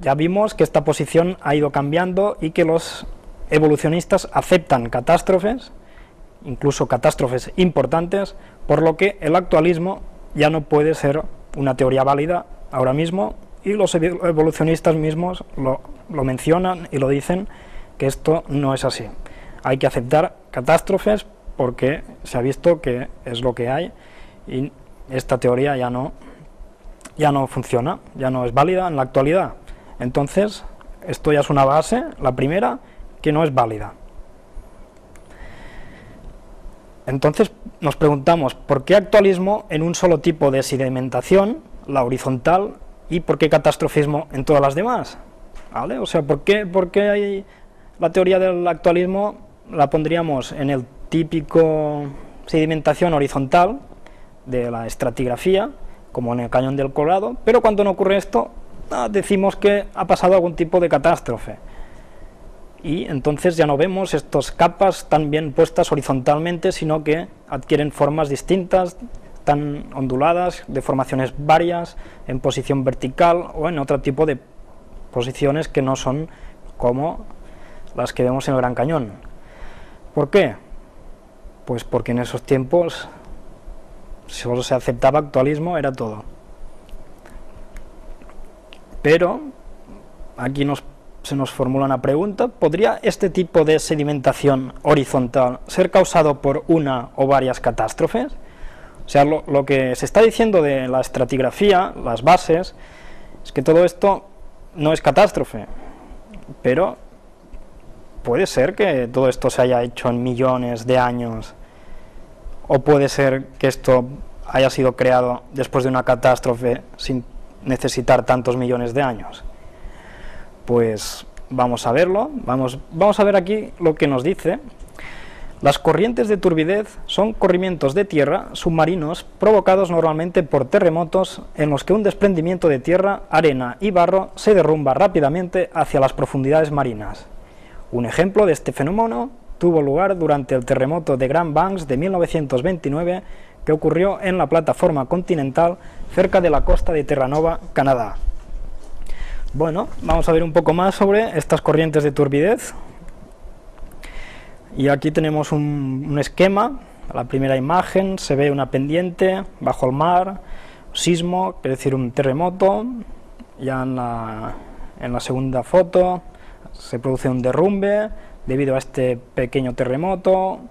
Ya vimos que esta posición ha ido cambiando y que los evolucionistas aceptan catástrofes, incluso catástrofes importantes, por lo que el actualismo ya no puede ser una teoría válida ahora mismo, y los evolucionistas mismos lo mencionan y lo dicen, que esto no es así. Hay que aceptar catástrofes porque se ha visto que es lo que hay y esta teoría ya no funciona, ya no es válida en la actualidad. Entonces, esto ya es una base, la primera, que no es válida. Entonces nos preguntamos, ¿por qué actualismo en un solo tipo de sedimentación, la horizontal, y por qué catastrofismo en todas las demás? ¿Vale? O sea, ¿por qué hay la teoría del actualismo la pondríamos en el típico sedimentación horizontal de la estratigrafía, como en el Cañón del Colorado, pero cuando no ocurre esto, decimos que ha pasado algún tipo de catástrofe? Y entonces ya no vemos estas capas tan bien puestas horizontalmente, sino que adquieren formas distintas, tan onduladas, de formaciones varias, en posición vertical o en otro tipo de posiciones que no son como las que vemos en el Gran Cañón. ¿Por qué? Pues porque en esos tiempos solo se aceptaba actualismo, era todo. Pero aquí se nos formula una pregunta: ¿podría este tipo de sedimentación horizontal ser causado por una o varias catástrofes? O sea, lo que se está diciendo de la estratigrafía, las bases, es que todo esto no es catástrofe, pero puede ser que todo esto se haya hecho en millones de años, o puede ser que esto haya sido creado después de una catástrofe sin necesitar tantos millones de años. Pues vamos a verlo, vamos a ver aquí lo que nos dice. Las corrientes de turbidez son corrimientos de tierra submarinos provocados normalmente por terremotos en los que un desprendimiento de tierra, arena y barro se derrumba rápidamente hacia las profundidades marinas. Un ejemplo de este fenómeno tuvo lugar durante el terremoto de Grand Banks de 1929, que ocurrió en la plataforma continental cerca de la costa de Terranova, Canadá. Bueno, vamos a ver un poco más sobre estas corrientes de turbidez. Y aquí tenemos un esquema. La primera imagen se ve una pendiente bajo el mar, sismo, quiere decir un terremoto. Ya en la segunda foto se produce un derrumbe debido a este pequeño terremoto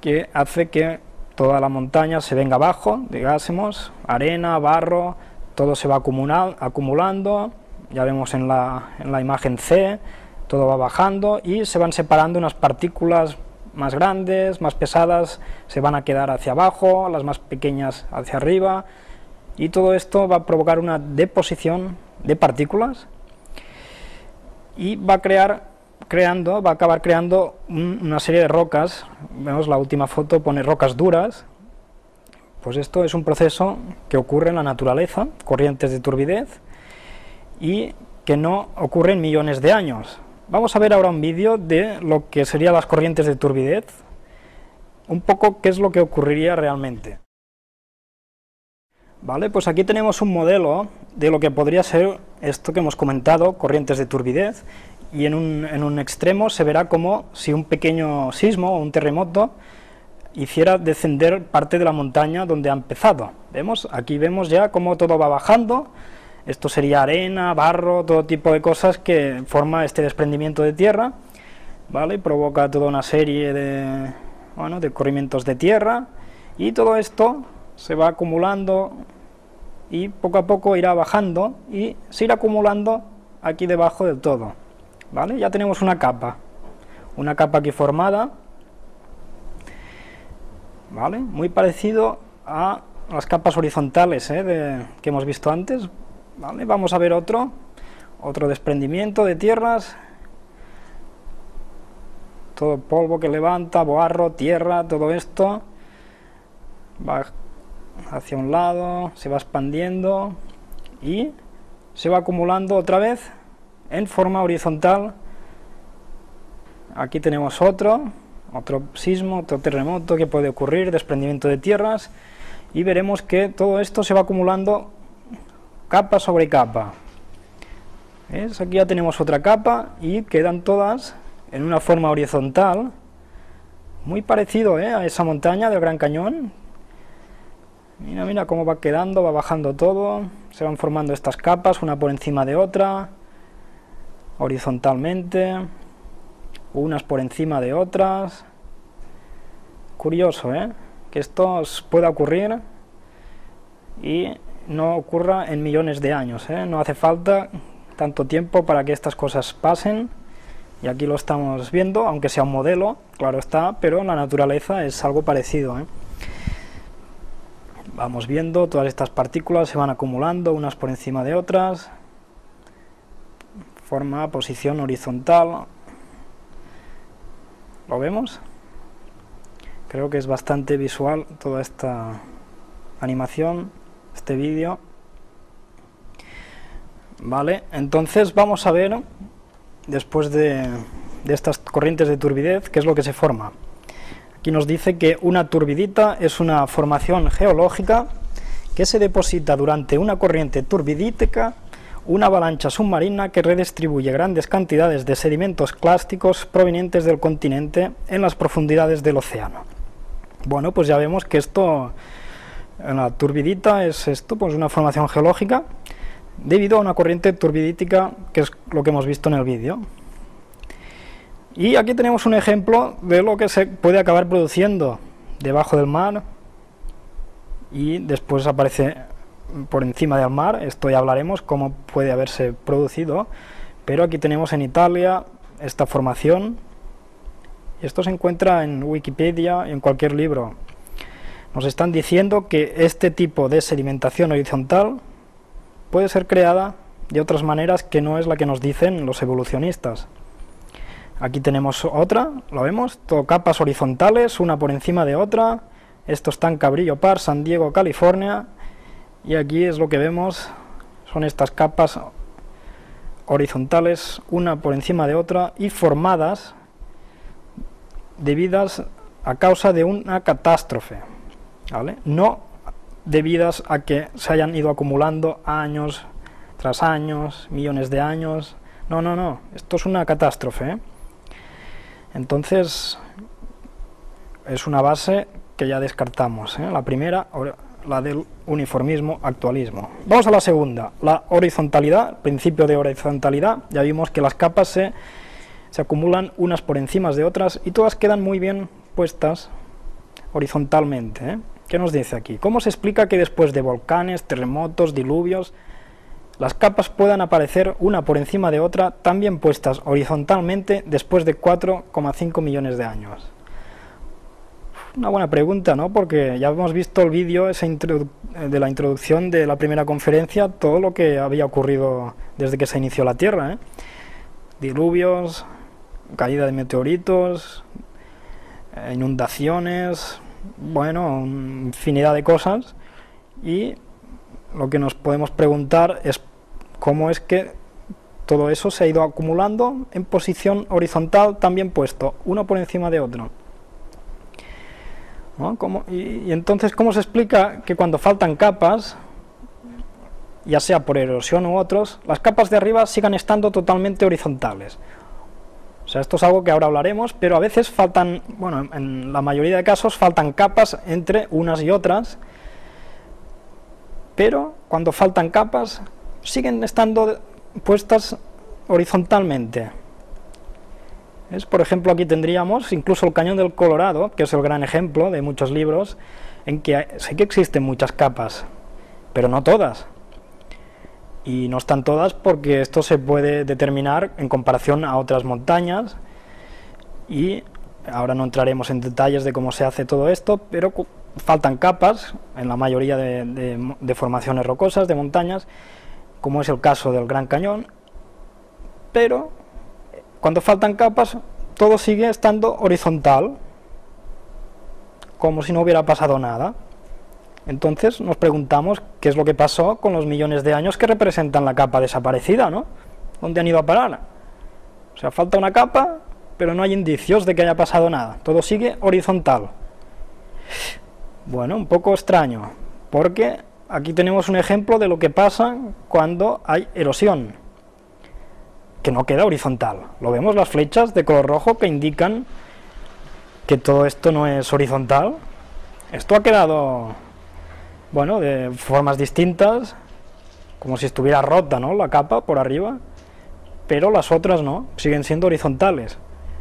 que hace que toda la montaña se venga abajo, digásemos, arena, barro, todo se va acumulando. Ya vemos en la imagen C, todo va bajando y se van separando unas partículas más grandes, más pesadas, se van a quedar hacia abajo, las más pequeñas hacia arriba, y todo esto va a provocar una deposición de partículas y va a acabar creando una serie de rocas. Vemos la última foto, pone rocas duras. Pues esto es un proceso que ocurre en la naturaleza, corrientes de turbidez, y que no ocurre en millones de años. Vamos a ver ahora un vídeo de lo que serían las corrientes de turbidez, un poco qué es lo que ocurriría realmente. Vale, pues aquí tenemos un modelo de lo que podría ser esto que hemos comentado, corrientes de turbidez, y en un extremo se verá como si un pequeño sismo o un terremoto hiciera descender parte de la montaña donde ha empezado. Aquí vemos ya cómo todo va bajando. Esto sería arena, barro, todo tipo de cosas que forma este desprendimiento de tierra, ¿vale? Provoca toda una serie de corrimientos de tierra, y todo esto se va acumulando y poco a poco irá bajando y se irá acumulando aquí debajo del todo, ¿vale? Ya tenemos una capa aquí formada, ¿vale? Muy parecido a las capas horizontales que hemos visto antes. ¿Vale? Vamos a ver otro desprendimiento de tierras, todo polvo que levanta, barro, tierra, todo esto va hacia un lado, se va expandiendo y se va acumulando otra vez en forma horizontal. Aquí tenemos otro sismo, otro terremoto que puede ocurrir, desprendimiento de tierras, y veremos que todo esto se va acumulando capa sobre capa. ¿Ves? Aquí ya tenemos otra capa y quedan todas en una forma horizontal, muy parecido a esa montaña del Gran Cañón. Mira, mira cómo va quedando, va bajando todo, se van formando estas capas una por encima de otra, horizontalmente, unas por encima de otras. Curioso, que esto os pueda ocurrir y no ocurra en millones de años, no hace falta tanto tiempo para que estas cosas pasen, y aquí lo estamos viendo, aunque sea un modelo, claro está, pero en la naturaleza es algo parecido. Vamos viendo, todas estas partículas se van acumulando unas por encima de otras, forma posición horizontal. ¿Lo vemos? Creo que es bastante visual toda esta animación, este vídeo. Vale, entonces vamos a ver, después de estas corrientes de turbidez, qué es lo que se forma. Aquí nos dice que una turbidita es una formación geológica que se deposita durante una corriente turbidítica, una avalancha submarina que redistribuye grandes cantidades de sedimentos clásticos provenientes del continente en las profundidades del océano. Bueno, pues ya vemos que esto, la turbidita es esto, pues una formación geológica debido a una corriente turbidítica, que es lo que hemos visto en el vídeo. Y aquí tenemos un ejemplo de lo que se puede acabar produciendo debajo del mar y después aparece por encima del mar. Esto ya hablaremos cómo puede haberse producido, pero aquí tenemos en Italia esta formación. Esto se encuentra en Wikipedia y en cualquier libro. Nos están diciendo que este tipo de sedimentación horizontal puede ser creada de otras maneras que no es la que nos dicen los evolucionistas. Aquí tenemos otra, ¿lo vemos? Todo capas horizontales, una por encima de otra. Esto está en Cabrillo Park, San Diego, California. Y aquí es lo que vemos, son estas capas horizontales, una por encima de otra, y formadas debidas a causa de una catástrofe, ¿vale? No debidas a que se hayan ido acumulando años tras años, millones de años. No, no, no, esto es una catástrofe, Entonces es una base que ya descartamos, La primera, la del uniformismo, actualismo. Vamos a la segunda, la horizontalidad, principio de horizontalidad. Ya vimos que las capas se acumulan unas por encima de otras y todas quedan muy bien puestas horizontalmente, ¿Qué nos dice aquí? ¿Cómo se explica que después de volcanes, terremotos, diluvios, las capas puedan aparecer una por encima de otra, también puestas horizontalmente después de 4,5 millones de años? Una buena pregunta, ¿no? Porque ya hemos visto el vídeo de la introducción de la primera conferencia, todo lo que había ocurrido desde que se inició la Tierra, Diluvios, caída de meteoritos, inundaciones, bueno, infinidad de cosas, y lo que nos podemos preguntar es cómo es que todo eso se ha ido acumulando en posición horizontal, también puesto, uno por encima de otro, ¿no? Y entonces, ¿cómo se explica que cuando faltan capas, ya sea por erosión u otros, las capas de arriba sigan estando totalmente horizontales? O sea, esto es algo que ahora hablaremos, pero a veces faltan, bueno, en la mayoría de casos faltan capas entre unas y otras, pero cuando faltan capas siguen estando puestas horizontalmente. ¿Ves? Por ejemplo, aquí tendríamos incluso el Cañón del Colorado, que es el gran ejemplo de muchos libros, en que sí que existen muchas capas, pero no todas. Y no están todas porque esto se puede determinar en comparación a otras montañas, y ahora no entraremos en detalles de cómo se hace todo esto, pero faltan capas en la mayoría de formaciones rocosas, de montañas, como es el caso del Gran Cañón, pero cuando faltan capas todo sigue estando horizontal, como si no hubiera pasado nada. Entonces nos preguntamos qué es lo que pasó con los millones de años que representan la capa desaparecida, ¿no? ¿Dónde han ido a parar? O sea, falta una capa, pero no hay indicios de que haya pasado nada, todo sigue horizontal. Bueno, un poco extraño, porque aquí tenemos un ejemplo de lo que pasa cuando hay erosión. que no queda horizontal. Lo vemos las flechas de color rojo que indican que todo esto no es horizontal. Esto ha quedado, bueno, de formas distintas, como si estuviera rota, ¿no?, la capa por arriba, pero las otras no, siguen siendo horizontales.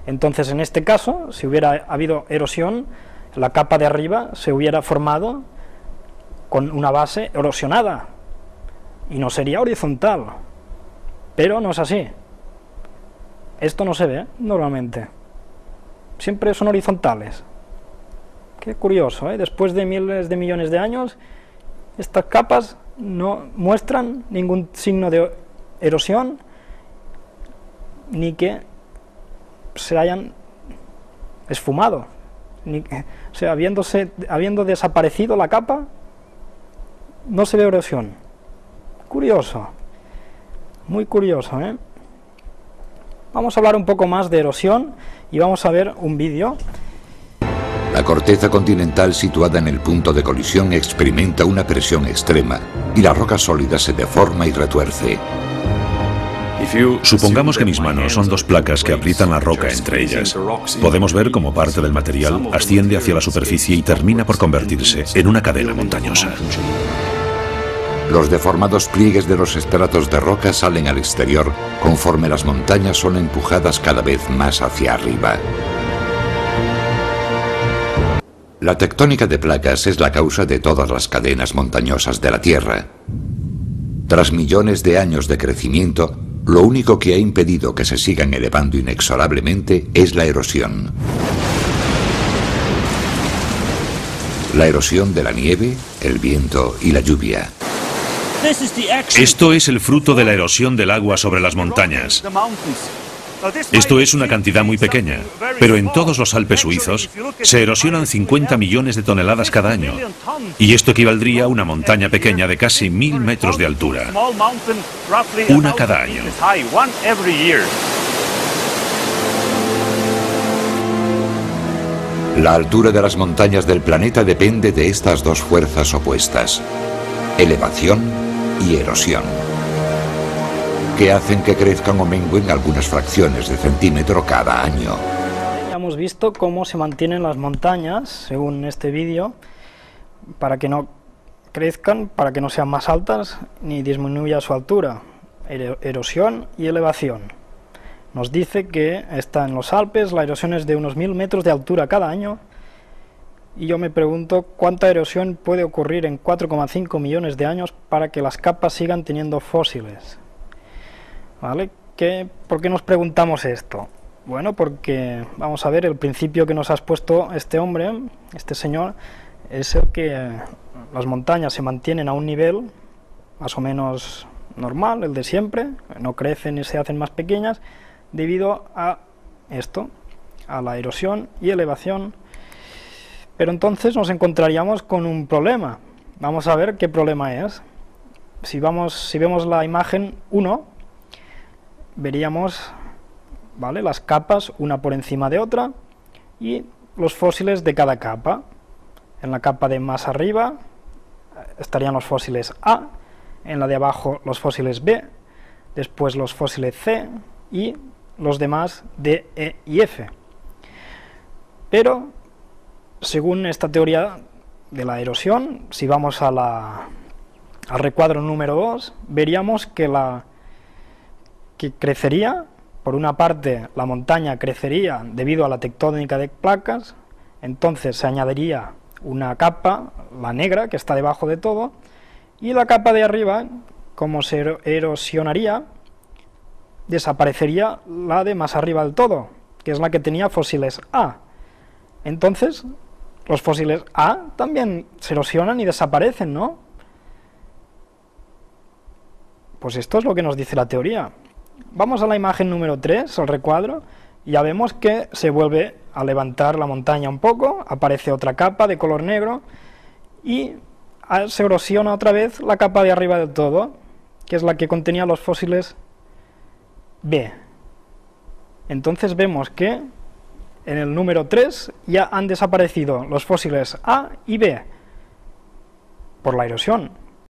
Entonces, en este caso, si hubiera habido erosión, la capa de arriba se hubiera formado con una base erosionada y no sería horizontal, pero no es así. Esto no se ve normalmente, siempre son horizontales. Qué curioso, ¿eh? Después de miles de millones de años, estas capas no muestran ningún signo de erosión, ni que se hayan esfumado, o sea, habiendo desaparecido la capa, no se ve erosión. Curioso, muy curioso, ¿eh? Vamos a hablar un poco más de erosión y vamos a ver un vídeo. La corteza continental situada en el punto de colisión experimenta una presión extrema y la roca sólida se deforma y retuerce. Supongamos que mis manos son dos placas que aprietan la roca entre ellas. Podemos ver cómo parte del material asciende hacia la superficie y termina por convertirse en una cadena montañosa. Los deformados pliegues de los estratos de roca salen al exterior conforme las montañas son empujadas cada vez más hacia arriba. La tectónica de placas es la causa de todas las cadenas montañosas de la Tierra. Tras millones de años de crecimiento, lo único que ha impedido que se sigan elevando inexorablemente es la erosión. La erosión de la nieve, el viento y la lluvia. Esto es el fruto de la erosión del agua sobre las montañas. Esto es una cantidad muy pequeña, pero en todos los Alpes suizos se erosionan 50 millones de toneladas cada año, y esto equivaldría a una montaña pequeña de casi 1000 metros de altura. Una cada año. La altura de las montañas del planeta depende de estas dos fuerzas opuestas: elevación y erosión, que hacen que crezcan o mengüen algunas fracciones de centímetro cada año. Ya hemos visto cómo se mantienen las montañas, según este vídeo, para que no crezcan, para que no sean más altas, ni disminuya su altura. Erosión y elevación. Nos dice que está en los Alpes, la erosión es de unos 1000 metros de altura cada año, y yo me pregunto cuánta erosión puede ocurrir en 4,5 millones de años para que las capas sigan teniendo fósiles. ¿Vale? ¿Por qué nos preguntamos esto? Bueno, porque vamos a ver, el principio que nos ha expuesto este hombre, este señor, es el que las montañas se mantienen a un nivel más o menos normal, el de siempre, no crecen ni se hacen más pequeñas, debido a esto, a la erosión y elevación. Pero entonces nos encontraríamos con un problema. Vamos a ver qué problema es. Si vemos la imagen 1, veríamos, ¿vale?, las capas una por encima de otra y los fósiles de cada capa. En la capa de más arriba estarían los fósiles A, en la de abajo los fósiles B, después los fósiles C y los demás D, E y F. Pero según esta teoría de la erosión, si vamos al recuadro número 2, veríamos que crecería, por una parte la montaña crecería debido a la tectónica de placas, entonces se añadiría una capa, la negra, que está debajo de todo, y la capa de arriba, como se erosionaría, desaparecería la de más arriba del todo, que es la que tenía fósiles A. Entonces los fósiles A también se erosionan y desaparecen, ¿no? Pues esto es lo que nos dice la teoría. Vamos a la imagen número 3, al recuadro, y ya vemos que se vuelve a levantar la montaña un poco, aparece otra capa de color negro, y se erosiona otra vez la capa de arriba del todo, que es la que contenía los fósiles B. Entonces vemos que en el número 3 ya han desaparecido los fósiles A y B por la erosión.